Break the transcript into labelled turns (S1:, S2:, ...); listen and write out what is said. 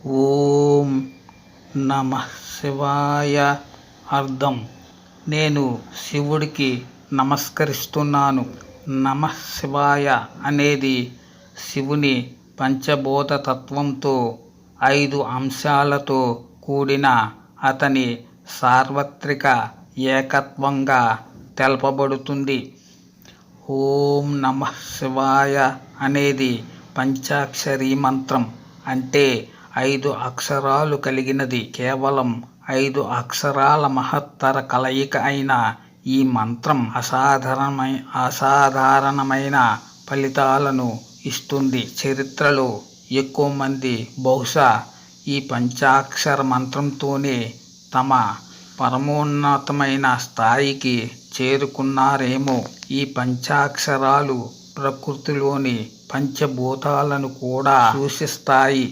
S1: ఓం నమః శివాయ. అర్థం: నేను శివుడికి నమస్కరిస్తున్నాను. నమః శివాయ అనేది శివుని పంచభూత తత్వంతో 5 అంశాలతో కూడిన అతని సార్వత్రిక ఏకత్వంగా తెలపబడుతుంది. ఓం నమః శివాయ అనేది పంచాక్షరీ మంత్రం, అంటే 5 అక్షరాలు కలిగినది. కేవలం 5 అక్షరాల మహత్తర కలయిక అయిన ఈ మంత్రం అసాధారణమైన ఫలితాలను ఇస్తుంది. చరిత్రలో ఎక్కువ మంది బహుశా ఈ పంచాక్షర మంత్రంతోనే తమ పరమోన్నతమైన స్థాయికి చేరుకున్నారేమో. ఈ పంచాక్షరాలు ప్రకృతిలోని పంచభూతాలను కూడా సూచిస్తాయి.